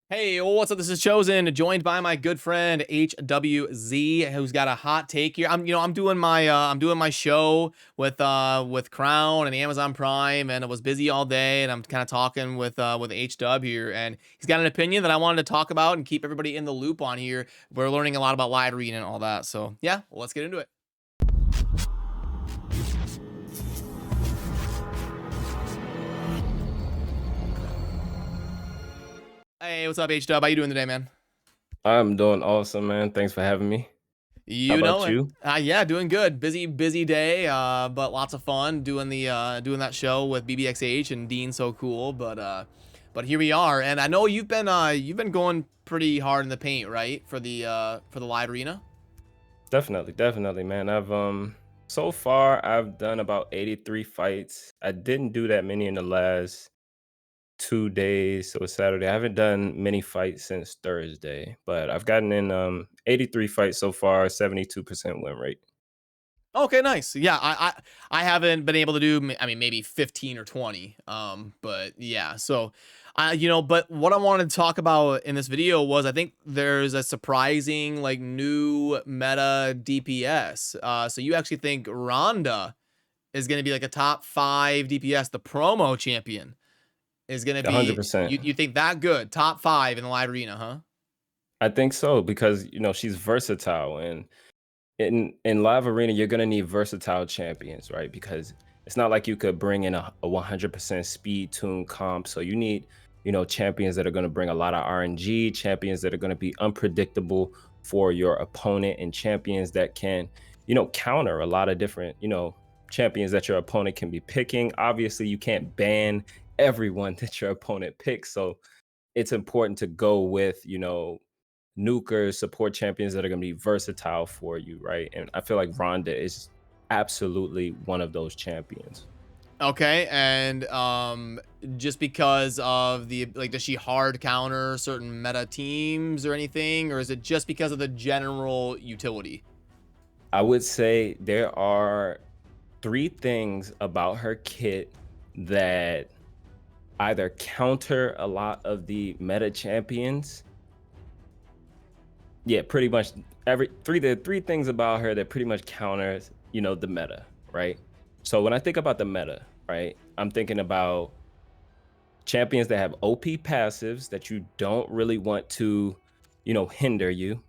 Hey, what's up? This is Chosen, joined by my good friend HWZ, who's got a hot take here. I'm doing my show with Crown and Amazon Prime, and I was busy all day, and I'm kind of talking with HW here, and he's got an opinion that I wanted to talk about and keep everybody in the loop on here. We're learning a lot about live reading and all that, so yeah, well, let's get into it. Hey, what's up, HW? How you doing today, man? I'm doing awesome, man. Thanks for having me. How You know about it. you? Yeah, doing good. Busy day, but lots of fun doing doing that show with BBXH and Dean so cool, but here we are. And I know you've been going pretty hard in the paint, right? For the live arena. Definitely, man. I've so far I've done about 83 fights. I didn't do that many in the last 2 days, so Saturday. I haven't done many fights since Thursday, but I've gotten in 83 fights so far, 72% win rate. Okay, nice. Yeah, I haven't been able to do. I mean, maybe 15 or 20. But yeah. So, but what I wanted to talk about in this video was I think there's a surprising like new meta DPS. So you actually think Rhonda is going to be like a top 5 DPS, the promo champion is going to be. 100%. You think that good? Top 5 in the live arena, huh? I think so because she's versatile, and in live arena you're going to need versatile champions, right? Because it's not like you could bring in a 100% speed tune comp, so you need champions that are going to bring a lot of RNG, champions that are going to be unpredictable for your opponent, and champions that can counter a lot of different champions that your opponent can be picking. Obviously you can't ban everyone that your opponent picks, so it's important to go with nukers, support champions that are going to be versatile for you, right? And I feel like Rhonda is absolutely one of those champions. Okay, and just because of the like, does she hard counter certain meta teams or anything, or is it just because of the general utility? I would say there are three things about her kit that either counter a lot of the meta champions. Yeah, pretty much the three things about her that pretty much counters, the meta, right? So when I think about the meta, right, I'm thinking about champions that have OP passives that you don't really want to, hinder you.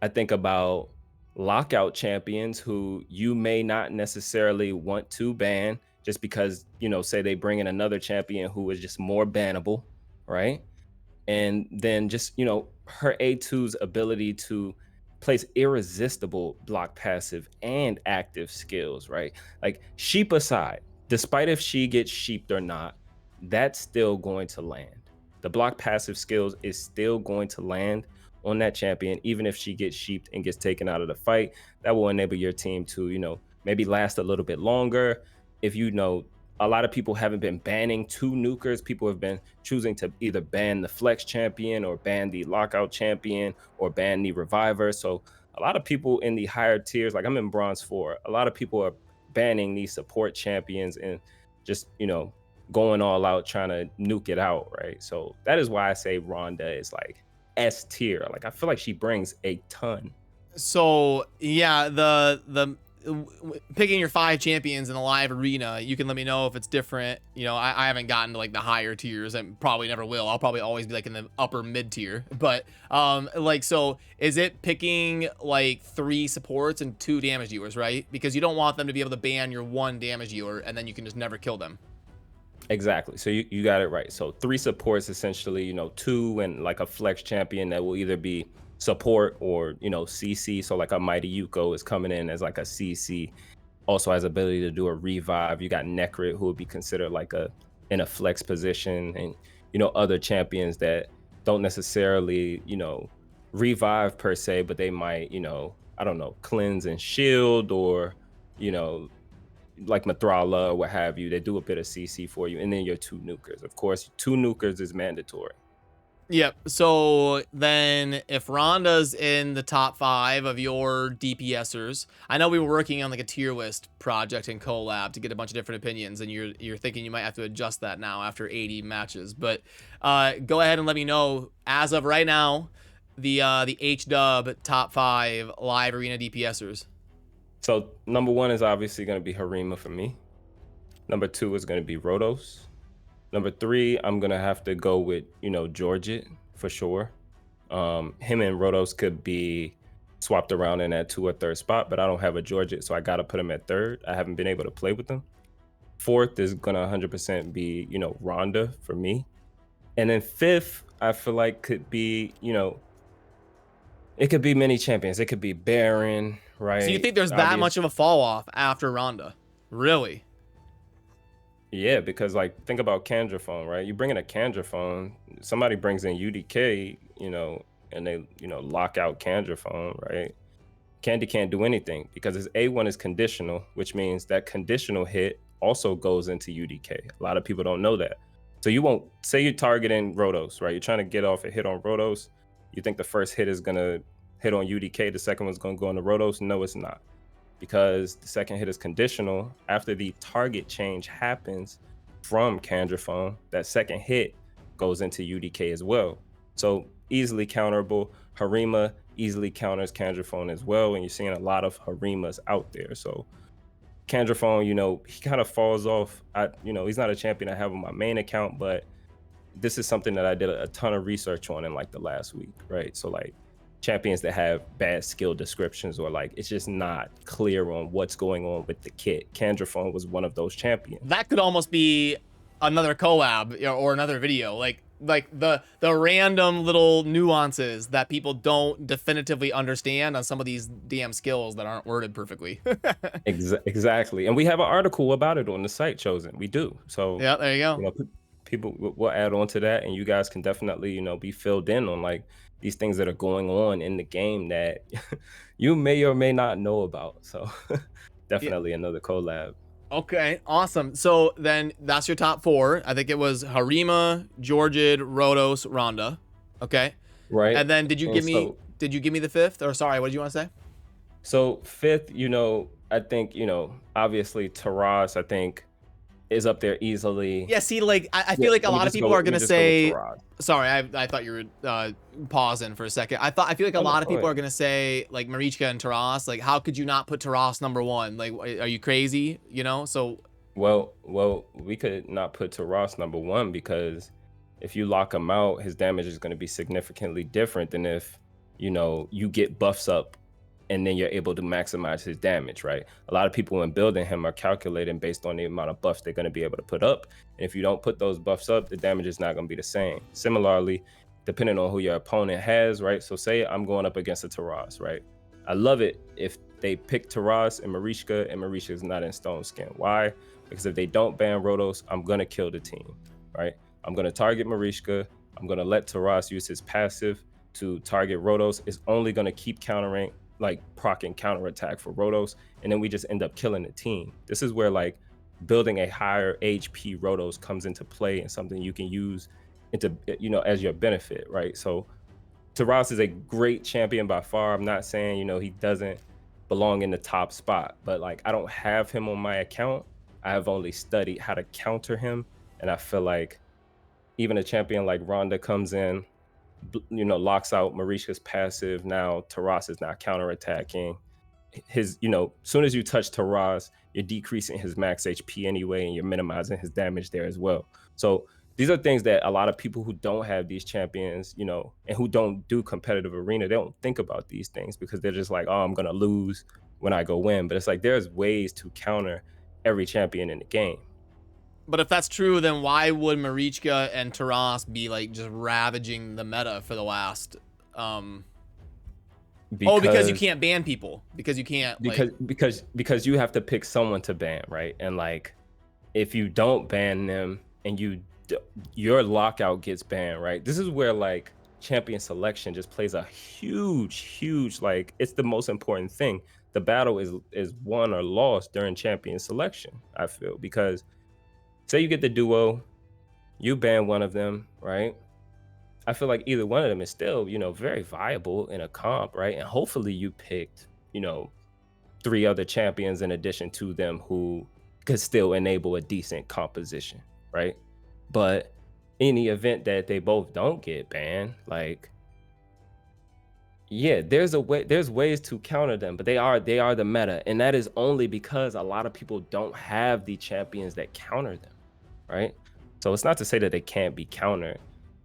I think about lockout champions who you may not necessarily want to ban just because, say they bring in another champion who is just more bannable, right? And then just, her A2's ability to place irresistible block passive and active skills, right? Like sheep aside, despite if she gets sheeped or not, that's still going to land. The block passive skills is still going to land on that champion, even if she gets sheeped and gets taken out of the fight. That will enable your team to, maybe last a little bit longer. If a lot of people haven't been banning two nukers. People have been choosing to either ban the flex champion or ban the lockout champion or ban the reviver. So a lot of people in the higher tiers, like I'm in bronze 4, a lot of people are banning these support champions and just, going all out trying to nuke it out, right? So that is why I say Rhonda is like S tier. Like I feel like she brings a ton. So yeah, picking your 5 champions in the live arena, you can let me know if it's different. I haven't gotten to like the higher tiers and probably never will. I'll probably always be like in the upper mid tier. But like, so is it picking like 3 supports and 2 damage dealers, right? Because you don't want them to be able to ban your 1 damage dealer and then you can just never kill them. Exactly. So you got it right. So 3 supports essentially, 2 and like a flex champion that will either be support or, CC. So like a Mighty Yuko is coming in as like a CC, also has ability to do a revive. You got Necrit who would be considered like in a flex position, and other champions that don't necessarily, revive per se, but they might, I don't know, cleanse and shield, or, you know, like Mathrala or what have you. They do a bit of CC for you, and then your 2 nukers. Of course, 2 nukers is mandatory. Yep. So then if Rhonda's in the top 5 of your DPSers, I know we were working on like a tier list project in collab to get a bunch of different opinions, and you're thinking you might have to adjust that now after 80 matches. But go ahead and let me know as of right now the H-dub top 5 live arena DPSers. So number 1 is obviously going to be Harima for me. Number 2 is going to be Rotos. Number 3, I'm gonna have to go with, Georgit for sure. Him and Rotos could be swapped around in that 2 or 3rd spot, but I don't have a Georgit, so I gotta put him at 3rd. I haven't been able to play with them. 4th is gonna 100% be, Rhonda for me. And then 5th, I feel like could be, it could be many champions. It could be Baron, right? So you think there's that much of a fall off after Rhonda? Really? Yeah, because like think about Candraphone, right? You bring in a Candraphone, somebody brings in UDK, and they, lock out Candraphone, right? Candy can't do anything because his A1 is conditional, which means that conditional hit also goes into UDK. A lot of people don't know that. So you won't say you're targeting Rotos, right? You're trying to get off a hit on Rotos. You think the first hit is gonna hit on UDK, the second one's gonna go on the Rotos. No, it's not. Because the second hit is conditional. After the target change happens from Candraphone, that second hit goes into UDK as well. So easily counterable. Harima easily counters Candraphone as well, and you're seeing a lot of Harimas out there. So Candraphone, he kind of falls off. He's not a champion I have on my main account, but this is something that I did a ton of research on in like the last week, right? So like champions that have bad skill descriptions or like it's just not clear on what's going on with the kit. Candraphone was one of those champions. That could almost be another collab or another video, like the random little nuances that people don't definitively understand on some of these damn skills that aren't worded perfectly. Exactly, and we have an article about it on the site Chosen. We do. So yeah, there you go. People will add on to that, and you guys can definitely be filled in on like these things that are going on in the game that you may or may not know about. So definitely another collab. Okay, awesome. So then that's your top 4. I think it was Harima, Georgid, Rotos, Rhonda. Okay. Right. And then did you give me the 5th? Or sorry, what did you want to say? So 5th, I think, obviously Taras, I think, is up there easily. Yeah, see, like I feel like a lot of people are gonna say. Sorry, I thought you were pausing for a second. I feel like a lot of people are gonna say like Marichka and Taras. Like, how could you not put Taras number 1? Like, are you crazy? So. Well, we could not put Taras number 1 because if you lock him out, his damage is going to be significantly different than if you get buffs up and then you're able to maximize his damage, right? A lot of people when building him are calculating based on the amount of buffs they're going to be able to put up. And if you don't put those buffs up, the damage is not going to be the same. Similarly, depending on who your opponent has, right? So say I'm going up against a Taras, right? I love it if they pick Taras and Marichka is not in Stone Skin. Why? Because if they don't ban Rotos, I'm going to kill the team, right? I'm going to target Marichka. I'm going to let Taras use his passive to target Rotos. It's only going to keep countering, like proccing counterattack for Rotos, and then we just end up killing the team. This is where like building a higher HP Rotos comes into play and something you can use into as your benefit, right? So Taras is a great champion by far. I'm not saying he doesn't belong in the top spot, but like I don't have him on my account. I have only studied how to counter him, and I feel like even a champion like Rhonda comes in, locks out Marichka's passive. Now Taras is not counterattacking. His, soon as you touch Taras, you're decreasing his max HP anyway, and you're minimizing his damage there as well. So these are things that a lot of people who don't have these champions, and who don't do competitive arena, they don't think about these things because they're just like, oh, I'm gonna lose when I go win. But it's like there's ways to counter every champion in the game. But if that's true, then why would Marichka and Taras be like just ravaging the meta for the last? Because you can't ban people. Because you can't. Because you have to pick someone to ban, right? And like, if you don't ban them and your lockout gets banned, right? This is where like champion selection just plays a huge like it's the most important thing. The battle is won or lost during champion selection, I feel, because say you get the duo, you ban one of them, right? I feel like either one of them is still, very viable in a comp, right? And hopefully you picked, three other champions in addition to them who could still enable a decent composition, right? But in the event that they both don't get banned, like, yeah, there's ways to counter them, but they are the meta, and that is only because a lot of people don't have the champions that counter them, right? So it's not to say that they can't be countered.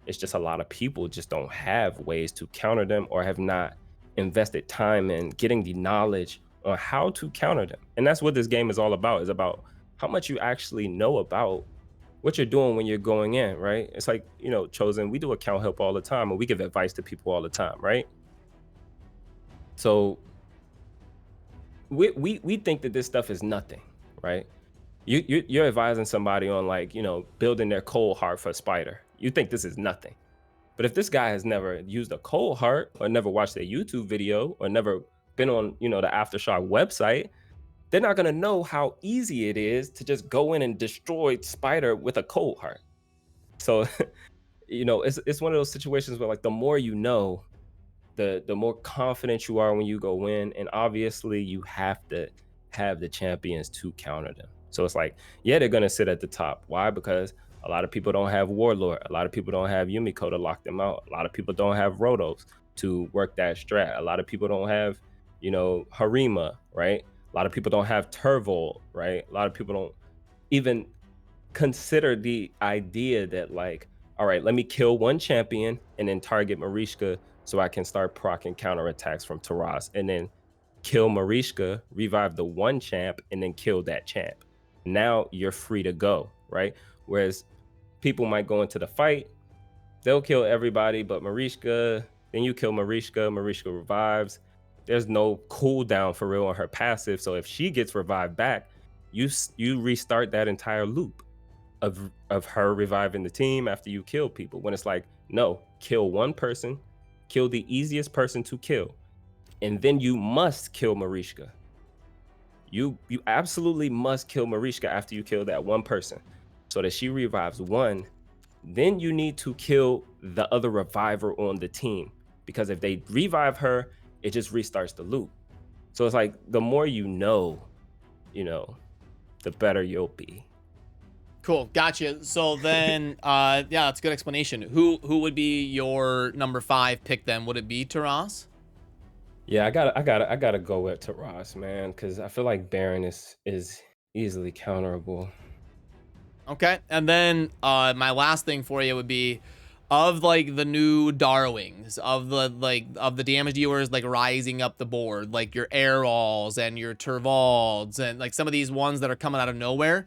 It's just a lot of people just don't have ways to counter them or have not invested time in getting the knowledge on how to counter them. And that's what this game is all about, is about how much you actually know about what you're doing when you're going in, right? It's like, Chosen, we do account help all the time and we give advice to people all the time, right? So we think that this stuff is nothing, right? You're advising somebody on, like, building their cold heart for spider. You think this is nothing. But if this guy has never used a cold heart or never watched a YouTube video or never been on, the Aftershock website, they're not going to know how easy it is to just go in and destroy spider with a cold heart. So, it's one of those situations where, like, the more you know, the more confident you are when you go in, and obviously you have to have the champions to counter them. So it's like, yeah, they're gonna sit at the top. Why? Because a lot of people don't have Warlord, a lot of people don't have Yumiko to lock them out, a lot of people don't have Rotos to work that strat, a lot of people don't have, Harima, right? A lot of people don't have Turvold, right? A lot of people don't even consider the idea that, like, all right, let me kill one champion and then target Marishka so I can start proccing counterattacks from Taras, and then kill Marishka, revive the one champ, and then kill that champ. Now you're free to go, right? Whereas people might go into the fight, they'll kill everybody but Marishka, then you kill Marishka, Marishka revives. There's no cooldown for real on her passive, so if she gets revived back, you restart that entire loop of her reviving the team after you kill people. When it's like, no, kill one person, kill the easiest person to kill, and then you must kill Marishka. You absolutely must kill Marishka after you kill that one person so that she revives one. Then you need to kill the other reviver on the team, because if they revive her, it just restarts the loop. So it's like, the more you know, the better you'll be. Cool, gotcha. So then, yeah, that's a good explanation. Who would be your number 5 pick then? Would it be Taras? Yeah, I gotta go with Taras, man, because I feel like Baron is easily counterable. Okay, and then my last thing for you would be, of like the new Darwings, of the damage dealers like rising up the board, like your Airalls and your Turvolds and like some of these ones that are coming out of nowhere.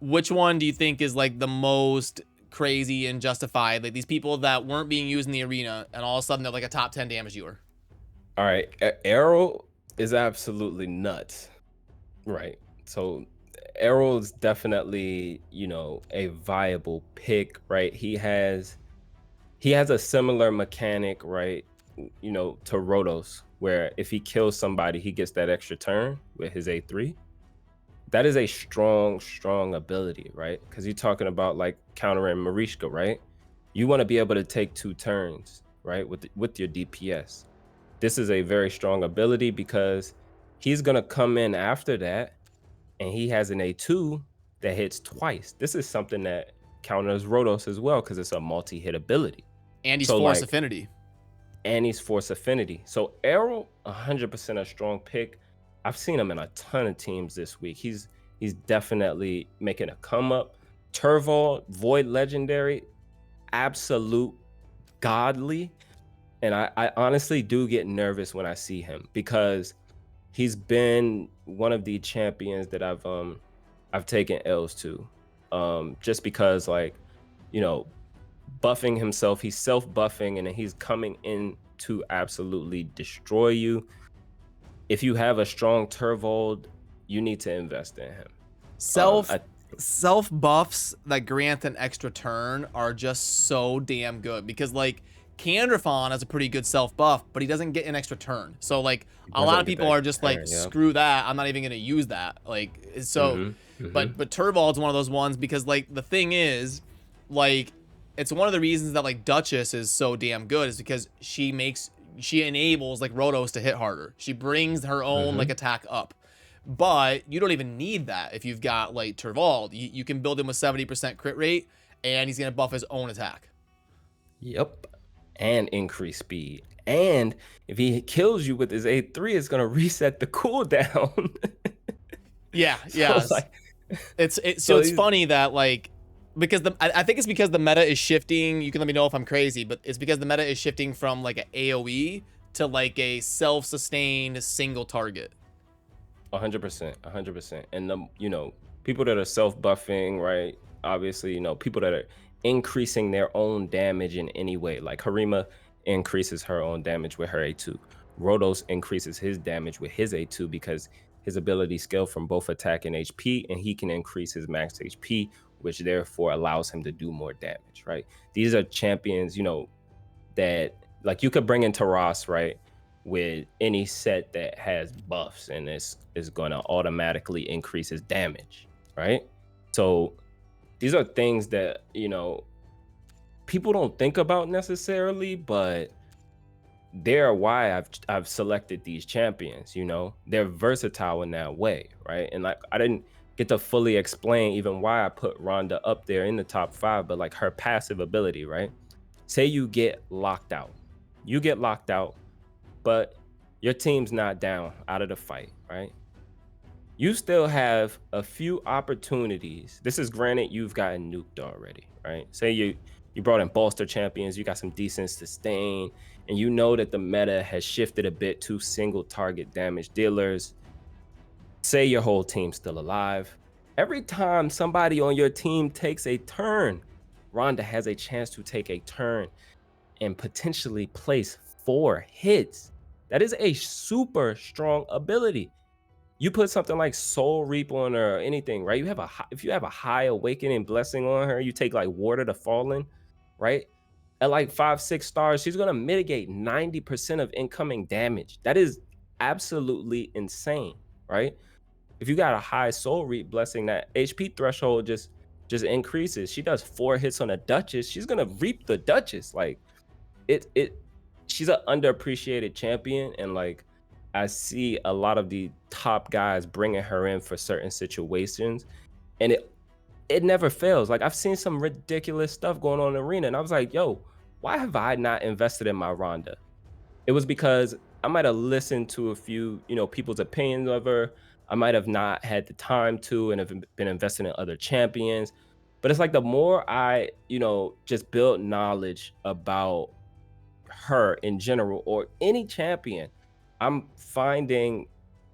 Which one do you think is like the most crazy and justified? Like these people that weren't being used in the arena and all of a sudden they're like a top 10 damage dealer. All right, Arrow is absolutely nuts, right? So Arrow is definitely, a viable pick, right? He has a similar mechanic, right? To Rotos, where if he kills somebody, he gets that extra turn with his A3. That is a strong ability, right? Because you're talking about like countering Marishka, right? You want to be able to take 2 turns, right? With your DPS. This is a very strong ability because he's gonna come in after that, and he has an A2 that hits twice. This is something that counters Rotos as well, because it's a multi-hit ability. And he's Force Affinity. And he's Force Affinity. So Arrow, 100% a strong pick. I've seen him in a ton of teams this week. He's definitely making a come up. Turvold, Void Legendary, absolute godly. And I honestly do get nervous when I see him, because he's been one of the champions that I've taken L's to. Just because, like, buffing himself, he's self-buffing, and then he's coming in to absolutely destroy you. If you have a strong Turvold, you need to invest in him. Self buffs that grant an extra turn are just so damn good, because like Candrafon has a pretty good self buff, but he doesn't get an extra turn. So like a lot of people are just like, screw that, I'm not even gonna use that. Like, so but Turvold's one of those ones, because like the thing is, like, it's one of the reasons that like Duchess is so damn good is because she enables like Rotos to hit harder. She brings her own like attack up. But you don't even need that if you've got like Turvald. You can build him with 70% crit rate, and he's gonna buff his own attack. Yep, and increase speed. And if he kills you with his A3, it's gonna reset the cooldown. Yeah, So, yeah. like, So it's funny that like, because I think it's because the meta is shifting. You can let me know if I'm crazy, but it's because the meta is shifting from like an AOE to like a self-sustained single target. 100%, 100%. And the, you know, people that are self-buffing, right? Obviously, you know, people that are increasing their own damage in any way. Like Harima increases her own damage with her A2. Rotos increases his damage with his A2 because his ability scale from both attack and HP, and he can increase his max HP, which therefore allows him to do more damage, right? These are champions, you know, that like you could bring in Taras, right? With any set that has buffs, and is going to automatically increase his damage, right? So these are things that, you know, people don't think about necessarily, but they're why I've selected these champions. You know, they're versatile in that way, right? And like I didn't get to fully explain even why I put Rhonda up there in the top 5, but like her passive ability, right? Say you get locked out, but your team's not down out of the fight, right? You still have a few opportunities. This is granted you've gotten nuked already, right? Say you brought in bolster champions, you got some decent sustain, and you know that the meta has shifted a bit to single target damage dealers. Say your whole team's still alive. Every time somebody on your team takes a turn, Rhonda has a chance to take a turn and potentially place 4 hits. That is a super strong ability. You put something like Soul Reap on her or anything, right? If you have a high awakening blessing on her, you take like Ward of the Fallen, right? At like 5-6 stars, she's gonna mitigate 90% of incoming damage. That is absolutely insane, right? If you got a high Soul Reap blessing, that HP threshold just increases. She does 4 hits on a Duchess, she's gonna reap the Duchess. Like she's an underappreciated champion, and like I see a lot of the top guys bringing her in for certain situations, and it never fails. Like I've seen some ridiculous stuff going on in the arena, and I was like, yo, why have I not invested in my Rhonda? It was because I might have listened to a few, you know, people's opinions of her. I might have not had the time to, and have been investing in other champions. But it's like the more I, you know, just build knowledge about her in general or any champion, I'm finding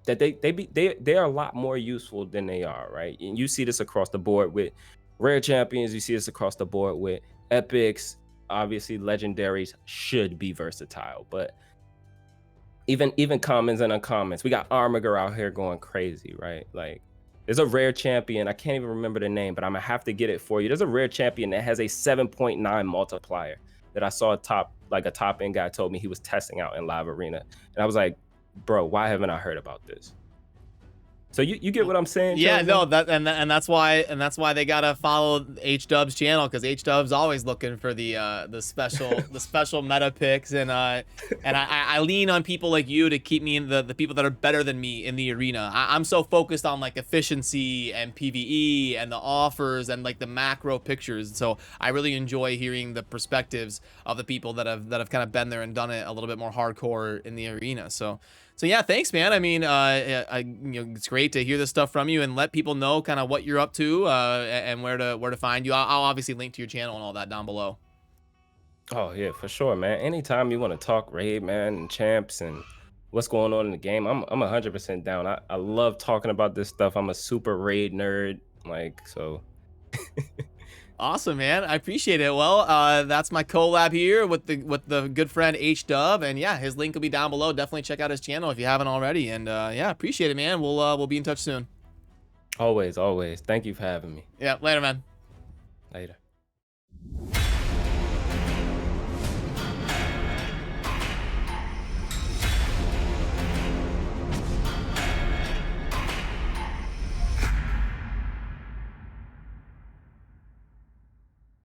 that they are a lot more useful than they are, right? And you see this across the board with rare champions, you see this across the board with epics. Obviously legendaries should be versatile, but even commons and uncommons, we got Armiger out here going crazy, right? Like there's a rare champion, I can't even remember the name, but I'm gonna have to get it for you. There's a rare champion that has a 7.9 multiplier that I saw a top end guy told me he was testing out in live arena, and I was like, bro, why haven't I heard about this? So you get what I'm saying? Yeah, Chosen? no, that's why they gotta follow H-Dub's channel, because H-Dub's always looking for the special meta picks, and I lean on people like you to keep me in the people that are better than me in the arena. I'm so focused on like efficiency and PvE and the offers and like the macro pictures, so I really enjoy hearing the perspectives of the people that have kind of been there and done it a little bit more hardcore in the arena. So yeah, thanks, man. I mean, you know, it's great to hear this stuff from you and let people know kind of what you're up to and where to find you. I'll obviously link to your channel and all that down below. Oh yeah, for sure, man. Anytime you want to talk raid, man, and champs and what's going on in the game, I'm 100% down. I love talking about this stuff. I'm a super raid nerd, like, so. Awesome, man. I appreciate it. Well, that's my collab here with the good friend H-Dub, and yeah, his link will be down below. Definitely check out his channel if you haven't already. And yeah, appreciate it, man. We'll be in touch soon. Always. Thank you for having me. Yeah, later, man. Later.